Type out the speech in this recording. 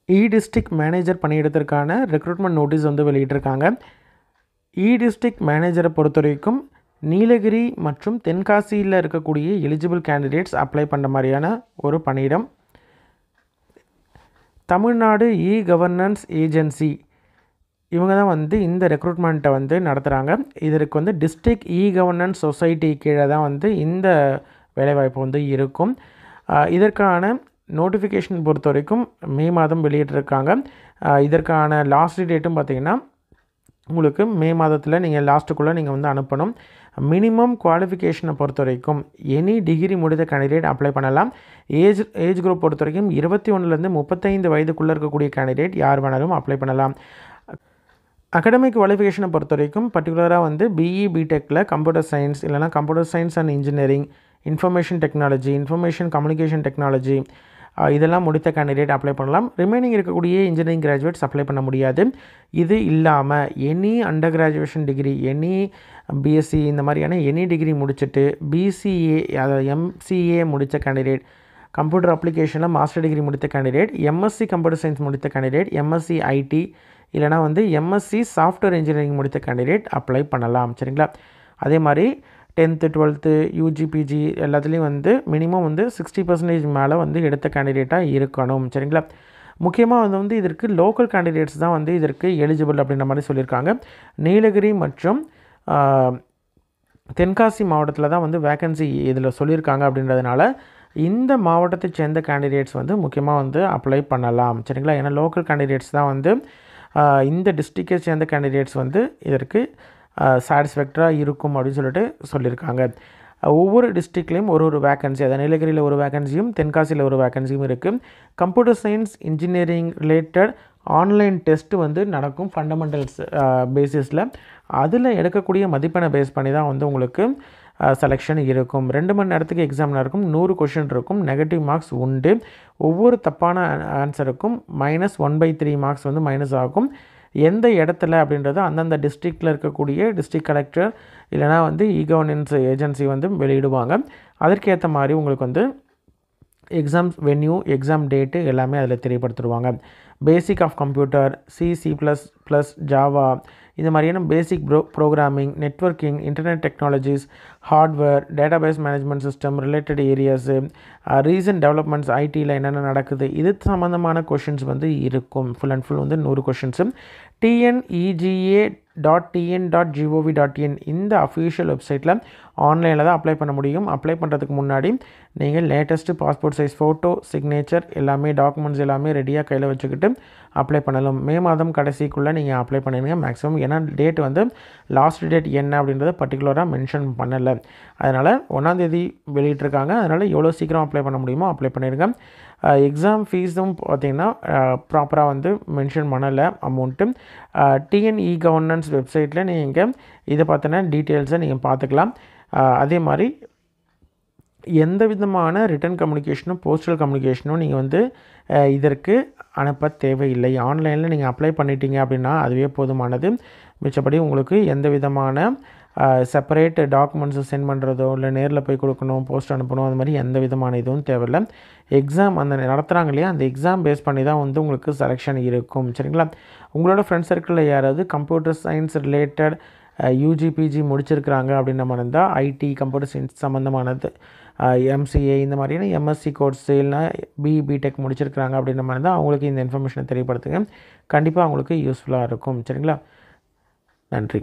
இ-டிஸ்ட்ரிக்ட் manager பணியிடத்திற்கான recruitment notice வந்து வெளியிட்டிருக்காங்க. இ-டிஸ்ட்ரிக்ட் மேனேஜரை பொறுத்த வரைக்கும் நீலகிரி மற்றும் தென்காசியில் இருக்கக்கூடிய எலிஜிபிள் கேண்டிடேட்ஸ் அப்ளை பண்ணுற மாதிரியான ஒரு பணியிடம். தமிழ்நாடு இ-கவர்னன்ஸ் ஏஜென்சி இவங்க தான் வந்து இந்த ரெக்ரூட்மெண்ட்டை வந்து நடத்துகிறாங்க. இதற்கு வந்து டிஸ்ட்ரிக்ட் இ-கவர்னன்ஸ் சொசைட்டி கீழே தான் வந்து இந்த வேலைவாய்ப்பு வந்து இருக்கும். இதற்கான நோட்டிஃபிகேஷன் பொறுத்த வரைக்கும் மே மாதம் வெளியிட்டிருக்காங்க. இதற்கான லாஸ்ட் டேட்டும் பார்த்திங்கன்னா உங்களுக்கு மே மாதத்தில் நீங்கள் லாஸ்ட்டுக்குள்ளே நீங்கள் வந்து அனுப்பணும். மினிமம் குவாலிஃபிகேஷனை பொறுத்த வரைக்கும் எனி டிகிரி முடித்த கேண்டிடேட் அப்ளை பண்ணலாம். ஏஜ் குரூப் பொறுத்த வரைக்கும் 21லேருந்து 35 வயதுக்குள்ளே இருக்கக்கூடிய கேண்டிடேட் யார் வேணாலும் அப்ளை பண்ணலாம். அகடமிக் குவாலிஃபிகேஷனை பொறுத்த வரைக்கும் பர்டிகுலராக வந்து பிஇ பிடெக்கில் கம்ப்யூட்டர் சயின்ஸ் இல்லைனா computer science and engineering, information technology, information communication technology இதெல்லாம் முடித்த கேண்டிடேட் அப்ளை பண்ணலாம். ரிமைனிங் இருக்கக்கூடிய இன்ஜினியரிங் கிராஜுவேட்ஸ் அப்ளை பண்ண முடியாது. இது இல்லாமல் any under graduation degree, any BSc இந்த மாதிரியான எனி டிகிரி முடிச்சுட்டு பிசிஏ அதாவது எம்சிஏ முடித்த கேண்டிடேட், கம்ப்யூட்டர் அப்ளிகேஷனில் மாஸ்டர் டிகிரி முடித்த கேண்டிடேட், எம்எஸ்சி கம்ப்யூட்டர் சயின்ஸ் முடித்த கேண்டிடேட், எம்எஸ்சி ஐடி இல்லைனா வந்து எம்எஸ்சி சாஃப்ட்வேர் இன்ஜினியரிங் முடித்த கேண்டிடேட் அப்ளை பண்ணலாம். சரிங்களா? அதே மாதிரி 10th 12th யூஜி பிஜி எல்லாத்துலேயும் வந்து மினிமம் வந்து 60% மேலே வந்து எடுத்த கேண்டிடேட்டாக இருக்கணும். சரிங்களா? முக்கியமாக வந்து இதற்கு லோக்கல் கேண்டிடேட்ஸ் தான் வந்து இதற்கு எலிஜிபிள் அப்படின்ற மாதிரி சொல்லியிருக்காங்க. நீலகிரி மற்றும் தென்காசி மாவட்டத்தில் தான் வந்து வேக்கன்சி இதில் சொல்லியிருக்காங்க. அப்படின்றதுனால இந்த மாவட்டத்தை சேர்ந்த கேண்டிடேட்ஸ் வந்து முக்கியமாக வந்து அப்ளை பண்ணலாம். சரிங்களா? ஏன்னா லோக்கல் கேண்டிடேட்ஸ் தான் வந்து இந்த டிஸ்ட்ரிக்டை சேர்ந்த கேண்டிடேட்ஸ் வந்து இதற்கு சாட்டிஸ்ஃபேக்டராக இருக்கும் அப்படின்னு சொல்லியிருக்காங்க. ஒவ்வொரு டிஸ்ட்ரிக்ட்லேயும் ஒரு வேக்கன்சி, அதாவது நீலகிரியில் ஒரு வேக்கன்சியும் தென்காசியில் ஒரு வேக்கன்சியும் இருக்குது. Computer science engineering related online test வந்து நடக்கும் ஃபண்டமெண்டல்ஸ் பேசிஸில். அதில் எடுக்கக்கூடிய மதிப்பெண்ணை பேஸ் பண்ணி தான் வந்து உங்களுக்கு செலெக்ஷன் இருக்கும். 2 மணி நேரத்துக்கு எக்ஸாம் நடக்கும். 100 கொஷின் இருக்கும். நெகட்டிவ் மார்க்ஸ் உண்டு. ஒவ்வொரு தப்பான ஆன்சருக்கும் -1/3 மார்க்ஸ் வந்து மைனஸ் ஆகும். எந்த இடத்துல அப்படின்றது அந்தந்த டிஸ்ட்ரிக்டில் இருக்கக்கூடிய டிஸ்ட்ரிக்ட் கலெக்டர் இல்லைனா வந்து இ-கவர்னன்ஸ் ஏஜென்சி வந்து வெளியிடுவாங்க. அதற்கேற்ற மாதிரி உங்களுக்கு வந்து எக்ஸாம்ஸ் வென்யூ, எக்ஸாம் டேட்டு எல்லாமே அதில் தெரியப்படுத்திடுவாங்க. Basic of computer, C++, Java இந்த மாதிரியான basic programming, networking, internet technologies, hardware, database management system related areas, recent developments ஐடியில் என்னென்ன நடக்குது இது சம்மந்தமான கொஷின்ஸ் வந்து இருக்கும். ஃபுல் அண்ட் ஃபுல் வந்து 100 கொஷின்ஸு. TNEGA.tn.gov.in இந்த அஃபிஷியல் வெப்சைட்டில் ஆன்லைனில் தான் அப்ளை பண்ண முடியும். அப்ளை பண்ணுறதுக்கு முன்னாடி நீங்கள் latest passport size photo, signature எல்லாமே டாக்குமெண்ட்ஸ் எல்லாமே ரெடியாக கையில் வச்சுக்கிட்டு அப்ளை பண்ணலாம். மே மாதம் கடைசிக்குள்ளே நீங்கள் அப்ளை பண்ணிடுங்க மேக்ஸிமம். ஏன்னா டேட் வந்து லாஸ்ட் டேட் என்ன அப்படின்றத பர்டிகுலராக மென்ஷன் பண்ணலை. அதனால் 1ஆம் தேதி வெளியிட்டிருக்காங்க. அதனால் எவ்வளோ சீக்கிரம் அப்ளை பண்ண முடியுமோ அப்ளை பண்ணிடுங்க. எக்ஸாம் ஃபீஸும் பார்த்திங்கன்னா ப்ராப்பராக வந்து மென்ஷன் பண்ணலை அமௌண்ட்டு. டிஎன்இ கவர்னன்ஸ் வெப்சைட்டில் நீங்கள் இதை பார்த்தினா டீட்டெயில்ஸை நீங்கள் பார்த்துக்கலாம். அதே மாதிரி எந்த விதமான ரிட்டன் கம்யூனிகேஷனும் போஸ்டல் கம்யூனிகேஷனும் நீங்கள் வந்து இதற்கு அனுப்ப தேவையில்லை. ஆன்லைனில் நீங்கள் அப்ளை பண்ணிட்டீங்க அப்படின்னா அதுவே போதுமானது. மிச்சப்படி உங்களுக்கு எந்த விதமான செப்பரேட் டாக்குமெண்ட்ஸை சென்ட் பண்ணுறதோ இல்லை நேரில் போய் கொடுக்கணும், போஸ்ட் அனுப்பணும், அது மாதிரி எந்த விதமான இதுவும் தேவையில்லை. எக்ஸாம் அந்த நடத்துகிறாங்க இல்லையா, அந்த எக்ஸாம் பேஸ் பண்ணி தான் வந்து உங்களுக்கு செலெக்ஷன் இருக்கும். சரிங்களா? உங்களோட ஃப்ரெண்ட்ஸ் சர்க்கிளில் யாராவது computer science related UG PG முடிச்சிருக்கிறாங்க அப்படின்ற மாதிரி இருந்தால் ஐடி, கம்ப்யூட்டர் சயின்ஸ் சம்மந்தமானது, எம்சிஏ இந்த மாதிரியான எம்எஸ்சி கோர்ஸ் இல்லைனா பிடெக் முடிச்சிருக்கிறாங்க அப்படின்ற மாதிரி இருந்தால் அவங்களுக்கு இந்த இன்ஃபர்மேஷனை தெரியப்படுத்துங்க. கண்டிப்பாக அவங்களுக்கு யூஸ்ஃபுல்லாக இருக்கும். சரிங்களா? நன்றி.